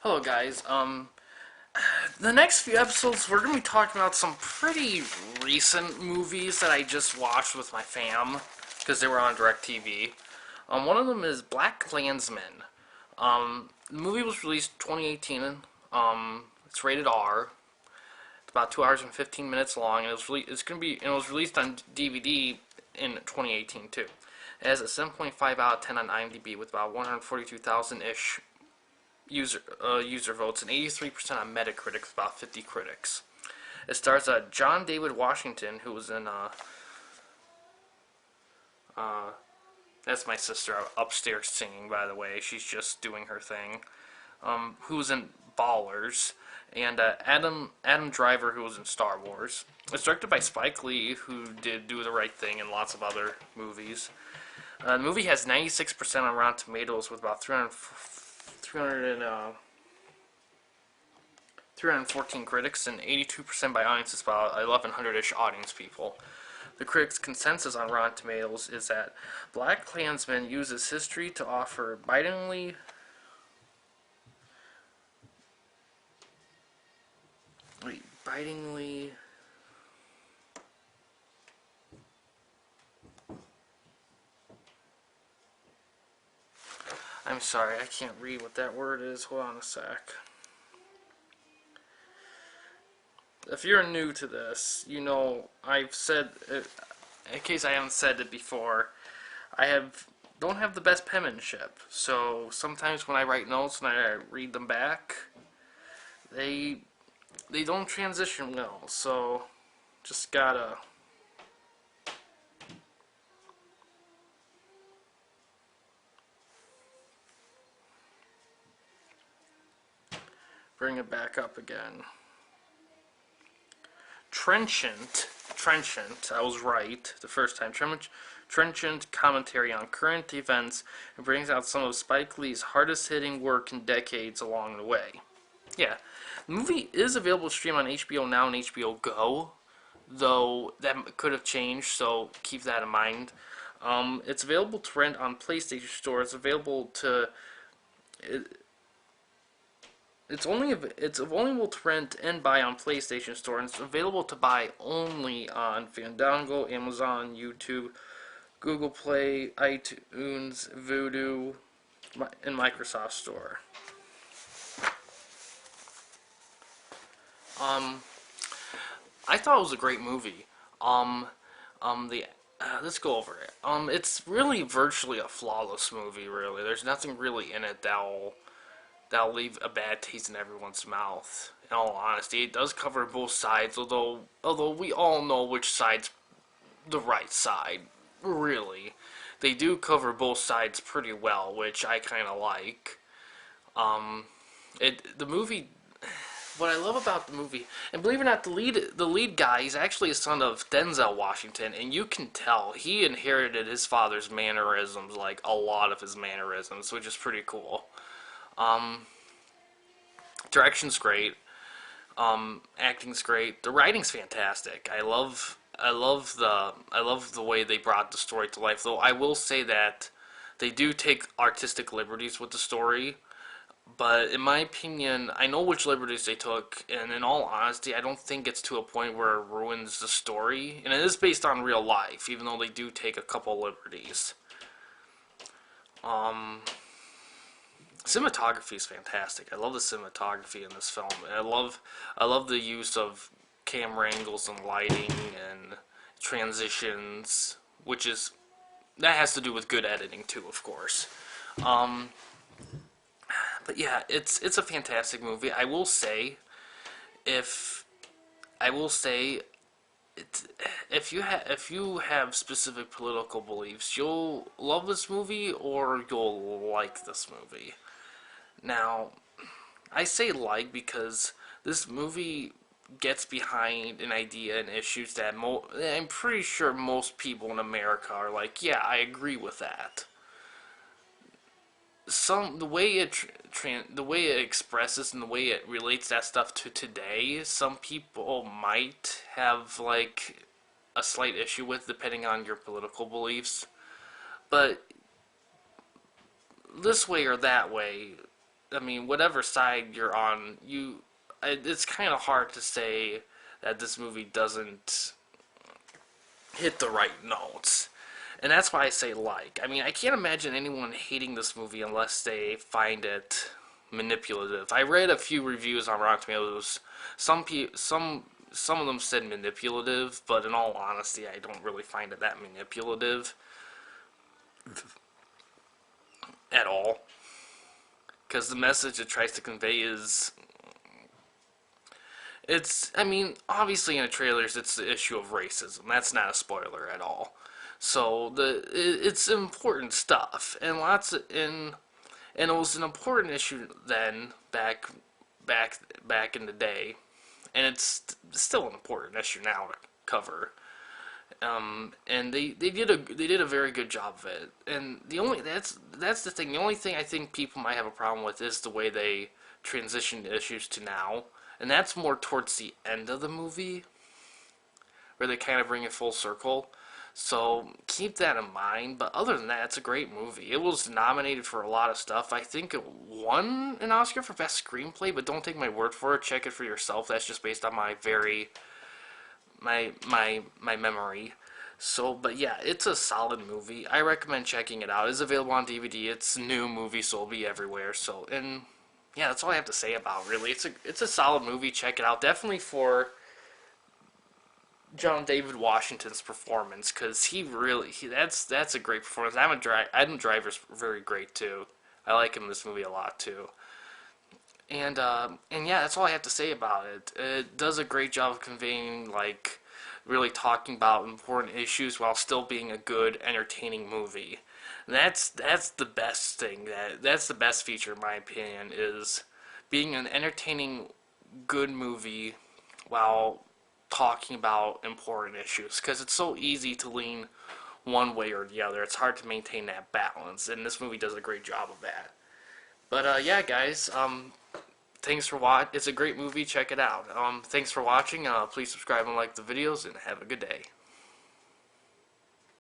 Hello guys. The next few episodes we're gonna be talking about some pretty recent movies that I just watched with my fam because they were on DirecTV. One of them is BlacKkKlansman. The movie was released 2018. It's rated R. It's about 2 hours and 15 minutes long, and it was released on DVD in 2018 too. It has a 7.5 out of 10 on IMDb with about 142,000 ish user votes and 83% on Metacritic with about 50 critics. It stars John David Washington, who was in that's my sister upstairs singing, by the way. She's just doing her thing. Who was in Ballers, and Adam Driver, who was in Star Wars. It's directed by Spike Lee, who did Do the Right Thing and lots of other movies. The movie has 96% on Rotten Tomatoes with about 314 critics and 82% by audiences, about 1,100-ish audience people. The critics' consensus on Rotten Tomatoes is that BlacKkKlansman uses history to offer bitingly I'm sorry, I can't read what that word is. Hold on a sec. If you're new to this, you know I've said, in case I haven't said it before, don't have the best penmanship. So sometimes when I write notes and I read them back, they don't transition well. So just gotta bring it back up again. Trenchant, I was right the first time. Trenchant commentary on current events and brings out some of Spike Lee's hardest hitting work in decades along the way. Yeah, the movie is available to stream on HBO Now and HBO Go, though that could have changed, so keep that in mind. It's available to rent on PlayStation Store. It's available to It's available to rent and buy on PlayStation Store, and it's available to buy only on Fandango, Amazon, YouTube, Google Play, iTunes, Vudu, and Microsoft Store. I thought it was a great movie. Let's go over it. It's really virtually a flawless movie. Really, there's nothing really in it that'll leave a bad taste in everyone's mouth. In all honesty, it does cover both sides, although we all know which side's the right side. Really, they do cover both sides pretty well, which I kind of like. The movie. What I love about the movie, and believe it or not, the lead guy, he's actually a son of Denzel Washington, and you can tell he inherited his father's mannerisms, like a lot of his mannerisms, which is pretty cool. Direction's great. Acting's great. The writing's fantastic. I love the way they brought the story to life. Though I will say that they do take artistic liberties with the story. But in my opinion, I know which liberties they took, and in all honesty, I don't think it's to a point where it ruins the story. And it is based on real life, even though they do take a couple liberties. Cinematography is fantastic. I love the cinematography in this film. I love the use of camera angles and lighting and transitions, that has to do with good editing too, of course. But yeah, it's a fantastic movie. I will say, if if you have specific political beliefs, you'll love this movie or you'll like this movie. Now, I say like because this movie gets behind an idea and issues that I'm pretty sure most people in America are like, yeah, I agree with that. The way it expresses and the way it relates that stuff to today, some people might have like a slight issue with, depending on your political beliefs. But this way or that way, I mean, whatever side you're on, it's kind of hard to say that this movie doesn't hit the right notes. And that's why I say like. I mean, I can't imagine anyone hating this movie unless they find it manipulative. I read a few reviews on Rotten Tomatoes. Some of them said manipulative, but in all honesty, I don't really find it that manipulative at all. Because the message it tries to convey is, I mean, obviously in the trailers, it's the issue of racism. That's not a spoiler at all. So it's important stuff, and and it was an important issue then back in the day, and it's still an important issue now to cover. And they did a very good job of it. And that's the thing. The only thing I think people might have a problem with is the way they transitioned issues to now, and that's more towards the end of the movie, where they kind of bring it full circle. So keep that in mind. But other than that, it's a great movie. It was nominated for a lot of stuff. I think it won an Oscar for Best Screenplay, but don't take my word for it. Check it for yourself. That's just based on my memory. So, but yeah, it's a solid movie. I recommend checking it out. It's available on DVD. It's a new movie, so it'll be everywhere. So, and yeah, that's all I have to say about it, really. It's a solid movie. Check it out. Definitely for John David Washington's performance, because that's a great performance. Adam Driver's very great too. I like him in this movie a lot too. And yeah, that's all I have to say about it. It does a great job of conveying, like, really talking about important issues while still being a good, entertaining movie. And that's the best thing. That's the best feature, in my opinion, is being an entertaining, good movie while talking about important issues. Because it's so easy to lean one way or the other. It's hard to maintain that balance, and this movie does a great job of that. But yeah, guys, thanks for watching. It's a great movie. Check it out. Thanks for watching. Please subscribe and like the videos, and have a good day.